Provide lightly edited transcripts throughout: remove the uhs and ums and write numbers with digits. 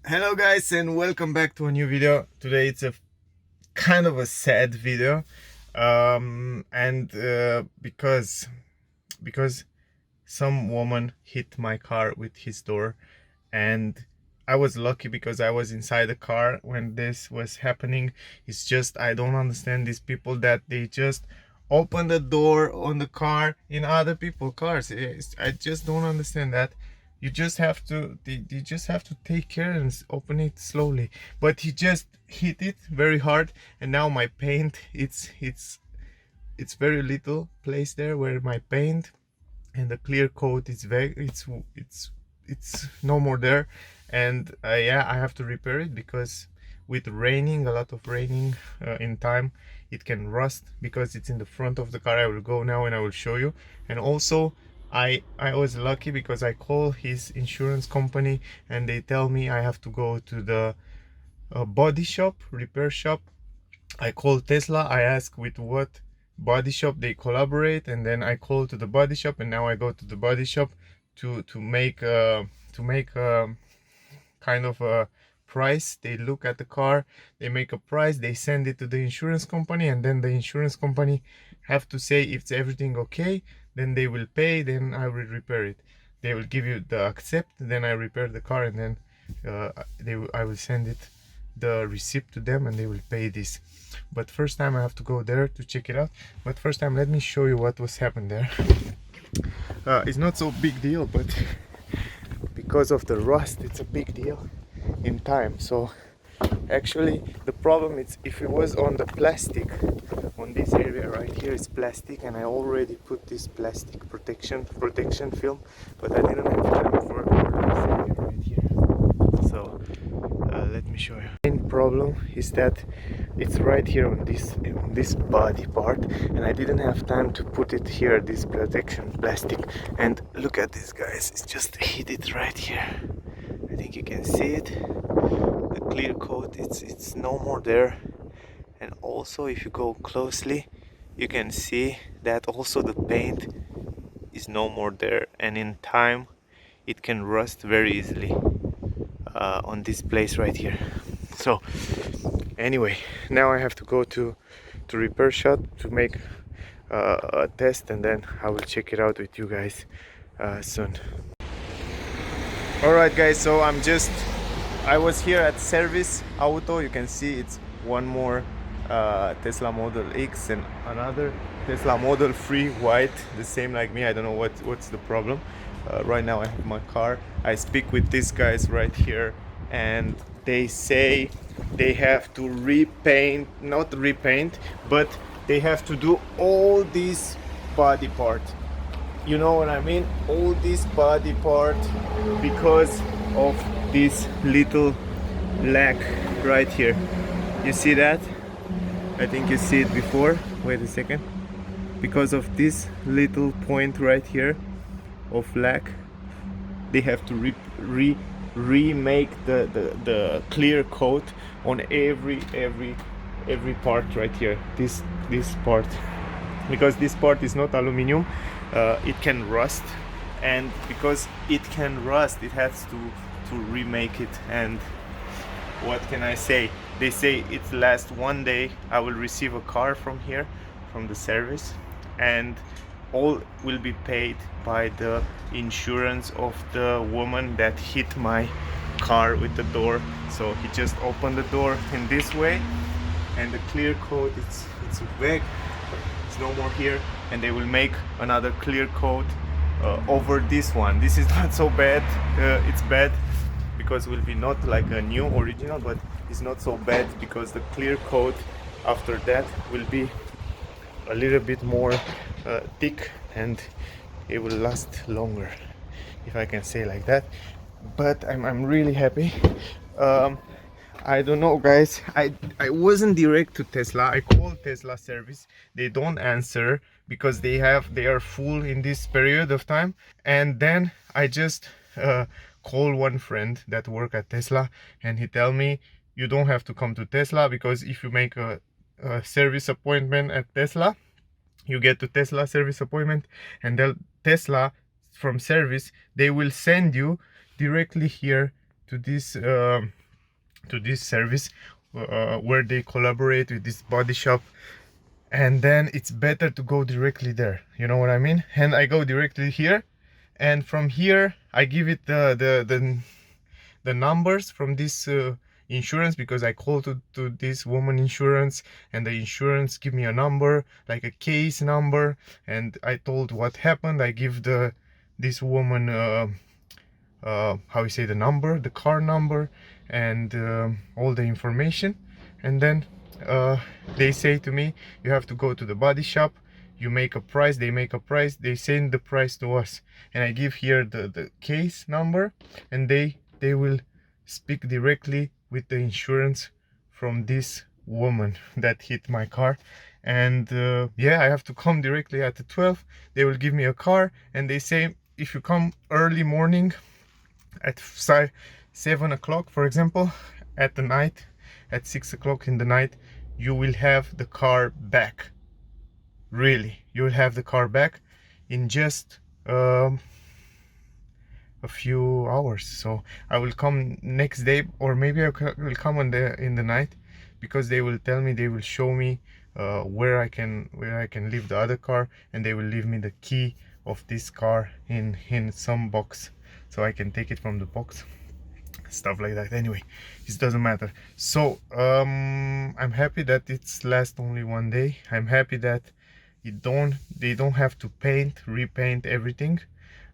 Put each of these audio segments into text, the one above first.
Hello guys, and welcome back to a new video. Today it's a kind of a sad video, because some woman hit my car with his door, and I was lucky because I was inside the car when this was happening. It's just I don't understand these people that they just open the door on the car in other people's cars. I just don't understand that. You just have to you just have to take care and open it slowly. But he just hit it very hard, and now my paint, it's very little place there where my paint and the clear coat is very, it's no more there. And yeah, I have to repair it because with raining, a lot of raining in time, it can rust because it's in the front of the car. I will go now and I will show you. And also I was lucky because I call his insurance company and they tell me I have to go to the body shop, repair shop. I call Tesla, I ask with what body shop they collaborate, and then I call to the body shop, and now I go to the body shop to make kind of a price. They look at the car, they make a price, they send it to the insurance company, and then the insurance company have to say if everything okay, then they will pay, then I will repair it. They will give you the accept, then I repair the car, and then I will send it the receipt to them and they will pay this. But first time I have to go there to check it out. But first time let me show you what was happened there. It's not so big deal, but because of the rust it's a big deal in time. So actually the problem is if it was on the plastic, on this area right here is plastic, and I already put this plastic protection film, but I didn't have time for this area right here. So let me show you. The main problem is that it's right here on this body part, and I didn't have time to put it here, this protection plastic. And look at this, guys, it's just hit it right here. I think you can see it, the clear coat, it's no more there. And also if you go closely you can see that also the paint is no more there, and in time it can rust very easily on this place right here. So anyway, now I have to go to repair shop to make a test, and then I will check it out with you guys soon. Alright guys, so I was here at Service Auto. You can see it's one more Tesla Model X and another Tesla Model 3 white, the same like me. I don't know what's the problem. Right now I have my car. I speak with these guys right here, and they say they have to not repaint, but they have to do all this body part. You know what I mean? All this body part because of this little lack right here. You see that? I think you see it before. Wait a second. Because of this little point right here of lack, they have to remake the clear coat on every part right here. This part, because this part is not aluminum, it can rust, and because it can rust, it has to remake it. And what can I say? They say it lasts 1 day. I will receive a car from here, from the service, and all will be paid by the insurance of the woman that hit my car with the door. So he just opened the door in this way, and the clear coat, it's back, it's no more here, and they will make another clear coat over this one. This is not so bad. It's bad because it will be not like a new original, but it's not so bad because the clear coat after that will be a little bit more thick, and it will last longer, if I can say like that. But I'm really happy. I don't know guys, I wasn't direct to Tesla. I called Tesla service, they don't answer because they are full in this period of time. And then I just call one friend that work at Tesla, and he tell me you don't have to come to Tesla, because if you make a service appointment at Tesla, you get to Tesla service appointment, and Tesla from service, they will send you directly here to this service where they collaborate with this body shop, and then it's better to go directly there, you know what I mean? And I go directly here, and from here I give it the numbers from this insurance, because I call to this woman insurance, and the insurance give me a number, like a case number, and I told what happened. I give this woman how you say, the number, the car number, and all the information. And then they say to me, you have to go to the body shop, you make a price, they make a price, they send the price to us, and I give here the case number, and they will speak directly with the insurance from this woman that hit my car. And yeah, I have to come directly at the 12. They will give me a car, and they say if you come early morning at 7 o'clock, for example, at the night, at 6 o'clock in the night, you will have the car back. Really, you will have the car back in just a few hours. So I will come next day, or maybe I will come in the night, because they will tell me, they will show me where I can leave the other car, and they will leave me the key of this car in some box, so I can take it from the box, stuff like that. Anyway, it doesn't matter. So I'm happy that it's last only one day. I'm happy that they don't have to repaint everything.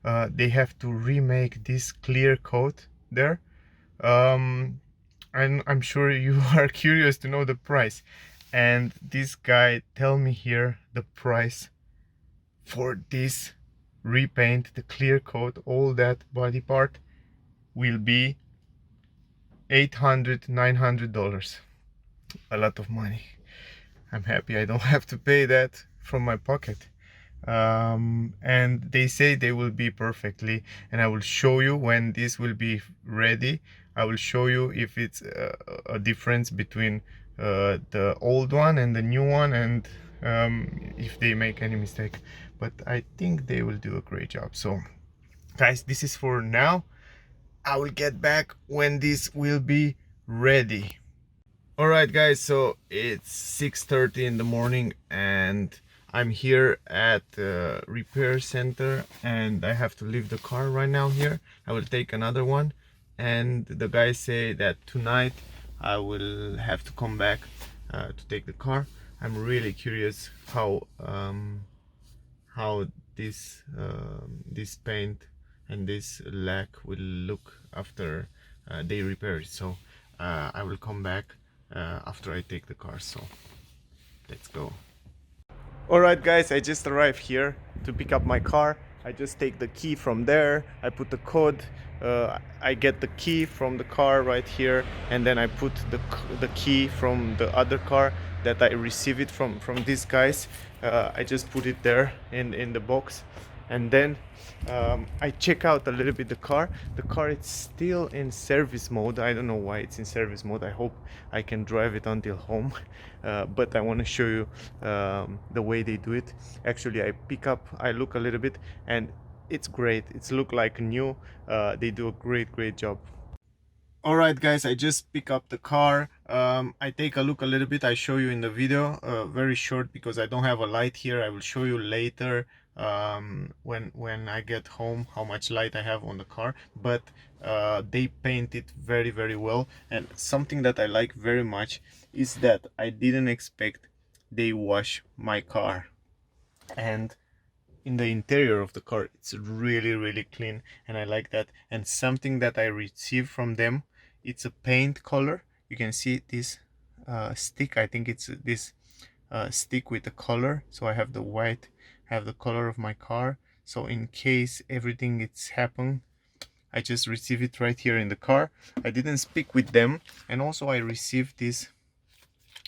They have to remake this clear coat there. And I'm sure you are curious to know the price, and this guy tell me here the price for this repaint, the clear coat, all that body part will be $800-900. A lot of money. I'm happy I don't have to pay that from my pocket. And they say they will be perfectly, and I will show you when this will be ready. I will show you if it's a difference between the old one and the new one, and if they make any mistake, but I think they will do a great job. So guys, this is for now. I will get back when this will be ready. Alright guys, so it's 6:30 in the morning, and I'm here at the repair center, and I have to leave the car right now here. I will take another one, and the guys say that tonight I will have to come back to take the car. I'm really curious how this paint and this lack will look after they repair it. So I will come back after I take the car. So let's go. Alright guys, I just arrived here to pick up my car. I just take the key from there, I put the code, I get the key from the car right here, and then I put the key from the other car that I receive it from these guys. I just put it there in the box, and then I check out a little bit the car. The car is still in service mode. I don't know why it's in service mode. I hope I can drive it until home. But I want to show you the way they do it. Actually, I look a little bit, and it's great. It's look like new. They do a great job. Alright guys, I just pick up the car. I take a look a little bit. I show you in the video, very short, because I don't have a light here. I will show you later when I get home how much light I have on the car. But they paint it very well, and something that I like very much is that I didn't expect they wash my car, and in the interior of the car it's really clean, and I like that. And something that I received from them, it's a paint color. You can see this stick. I think it's this stick with the color. So I have the white, I have the color of my car, so in case everything it's happened, I just receive it right here in the car. I didn't speak with them. And also I received this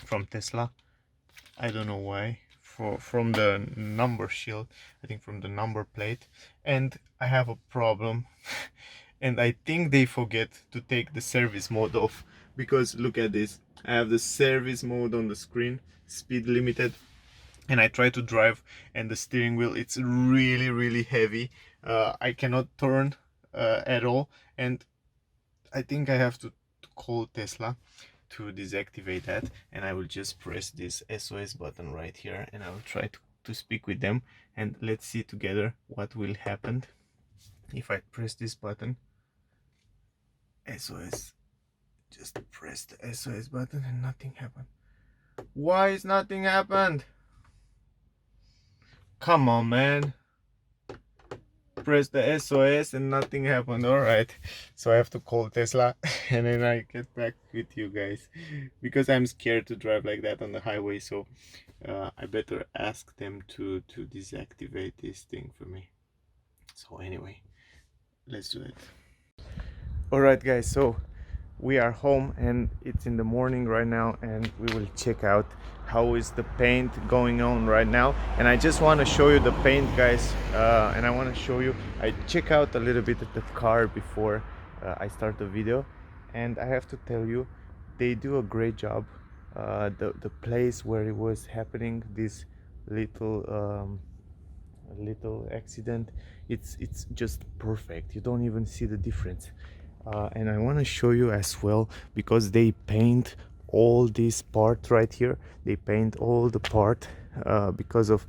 from Tesla. I don't know why, from the number shield, I think from the number plate. And I have a problem and I think they forget to take the service mode off, because look at this. I have the service mode on the screen, speed limited, and I try to drive, and the steering wheel, it's really heavy. I cannot turn at all, and I think I have to call Tesla to deactivate that, and I will just press this SOS button right here, and I will try to speak with them, and let's see together what will happen if I press this button. SOS, just press the SOS button and nothing happened. Why is nothing happened? Come on, man. Press the SOS and nothing happened. All right, so I have to call Tesla and then I get back with you guys, because I'm scared to drive like that on the highway. So I better ask them to deactivate this thing for me. So anyway, let's do it. All right, guys, so we are home and it's in the morning right now, and we will check out how is the paint going on right now. And I just want to show you the paint, guys, and I want to show you, I check out a little bit of the car before I start the video, and I have to tell you, they do a great job. The place where it was happening, this little accident, it's just perfect. You don't even see the difference. And I want to show you as well, because they paint all this part right here. They paint all the part because of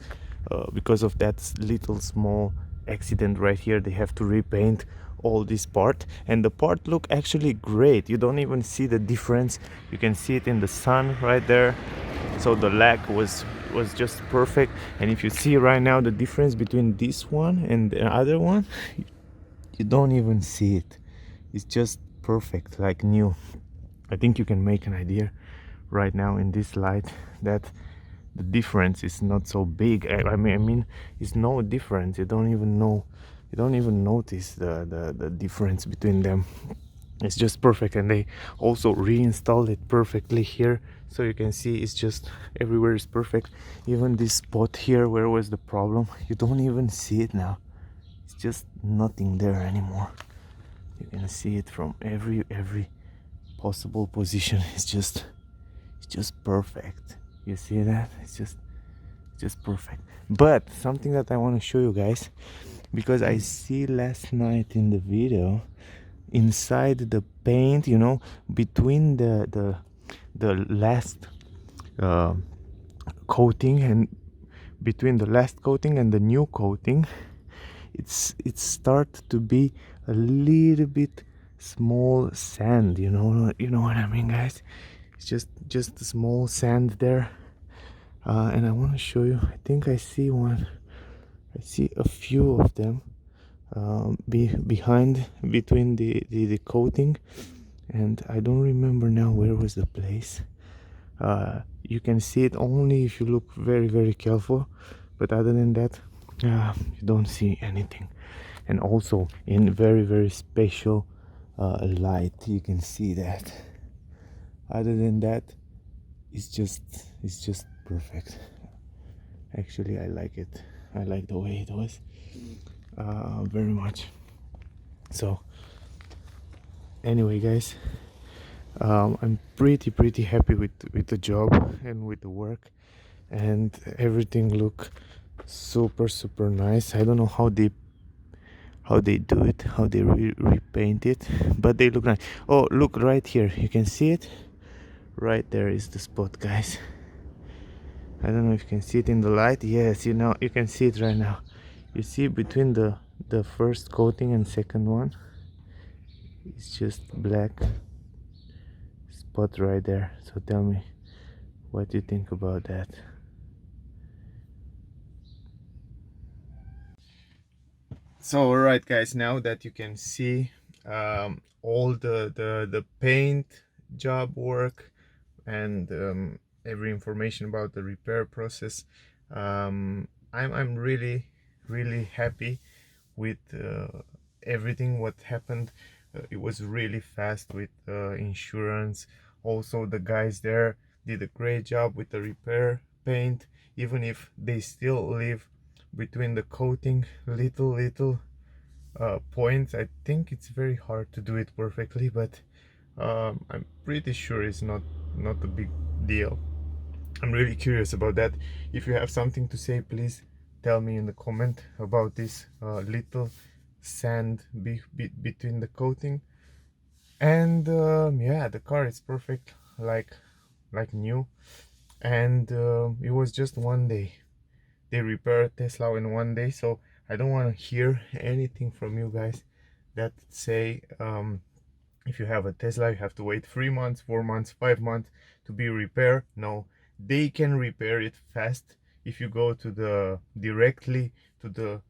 that little small accident right here. They have to repaint all this part, and the part look actually great. You don't even see the difference. You can see it in the sun right there. So the lag was just perfect. And if you see right now the difference between this one and the other one, you don't even see it. It's just perfect, like new. I think you can make an idea right now in this light that the difference is not so big. I mean it's no difference. You don't even know, you don't even notice the difference between them. It's just perfect. And they also reinstalled it perfectly here, so you can see it's just everywhere is perfect. Even this spot here where was the problem, you don't even see it now. It's just nothing there anymore. You can see it from every possible position. It's just perfect. You see that? It's just perfect. But something that I want to show you guys, because I see last night in the video, inside the paint, you know, between the last uh, coating, and between the last coating and the new coating, it start to be a little bit small sand, you know what I mean, guys. It's just a small sand there. And I want to show you, I think I see one, I see a few of them behind, between the coating, and I don't remember now where was the place. You can see it only if you look very careful, but other than that, you don't see anything. And also in very special light, you can see that. Other than that, it's just perfect. Actually, I like it. I like the way it was very much. So anyway, guys, I'm pretty happy with the job and with the work, and everything look super nice. I don't know how they do it, how they repaint it, but they look nice. Oh, look right here, you can see it right there is the spot, guys. I don't know if you can see it in the light. Yes, you know, you can see it right now. You see between the first coating and second one, it's just black spot right there. So tell me what you think about that. So alright, guys, now that you can see all the paint job work and every information about the repair process, I'm really happy with everything what happened. It was really fast with insurance. Also, the guys there did a great job with the repair paint, even if they still leave between the coating little points. I think it's very hard to do it perfectly, but I'm pretty sure it's not a big deal. I'm really curious about that. If you have something to say, please tell me in the comment about this little sand between the coating. And yeah, the car is perfect, like new. And it was just one day. They repaired Tesla in one day, so I don't want to hear anything from you guys that say if you have a Tesla, you have to wait 3 months, 4 months, 5 months to be repaired. No, they can repair it fast if you go to the directly to the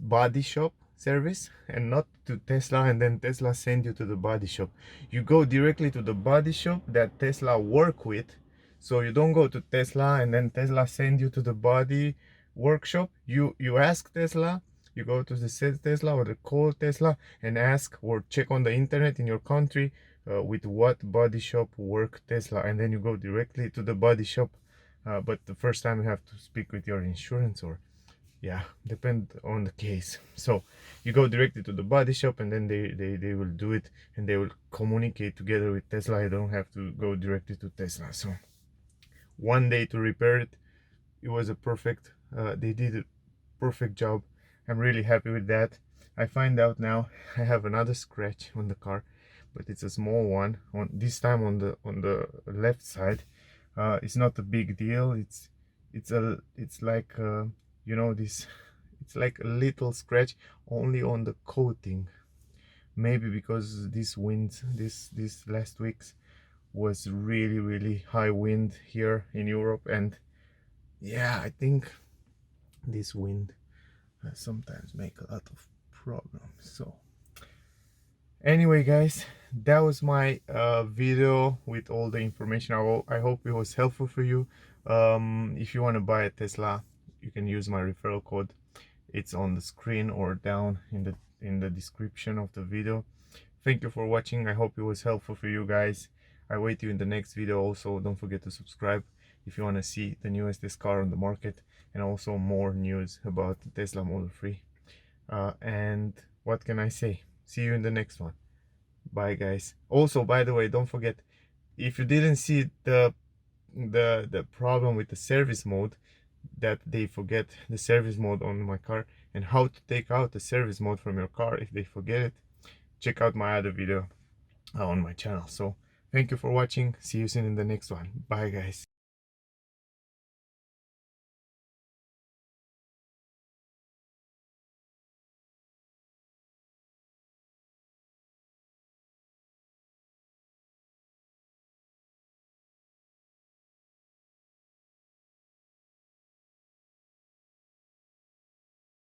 body shop service and not to Tesla and then Tesla send you to the body shop. You go directly to the body shop that Tesla work with. So you don't go to Tesla and then Tesla send you to the body workshop. You ask Tesla, you go to the Tesla or the call Tesla and ask or check on the internet in your country with what body shop work Tesla, and then you go directly to the body shop. But the first time you have to speak with your insurance, or yeah, depend on the case. So you go directly to the body shop and then they will do it and they will communicate together with Tesla. You don't have to go directly to Tesla. So one day to repair it, it was a perfect, they did a perfect job. I'm really happy with that. I find out now I have another scratch on the car, but it's a small one, on this time on the left side. It's not a big deal. It's like you know, this, it's like a little scratch only on the coating. Maybe because this wind, this last weeks was really high wind here in Europe, and yeah, I think this wind sometimes make a lot of problems. So anyway, guys, that was my video with all the information. I hope it was helpful for you. If you want to buy a Tesla, you can use my referral code. It's on the screen or down in the description of the video. Thank you for watching. I hope it was helpful for you guys. I wait you in the next video. Also, don't forget to subscribe if you want to see the newest car on the market and also more news about the Tesla Model 3. And what can I say? See you in the next one. Bye, guys. Also, by the way, don't forget, if you didn't see the problem with the service mode, that they forget the service mode on my car and how to take out the service mode from your car if they forget it, check out my other video on my channel. So thank you for watching. See you soon in the next one. Bye, guys.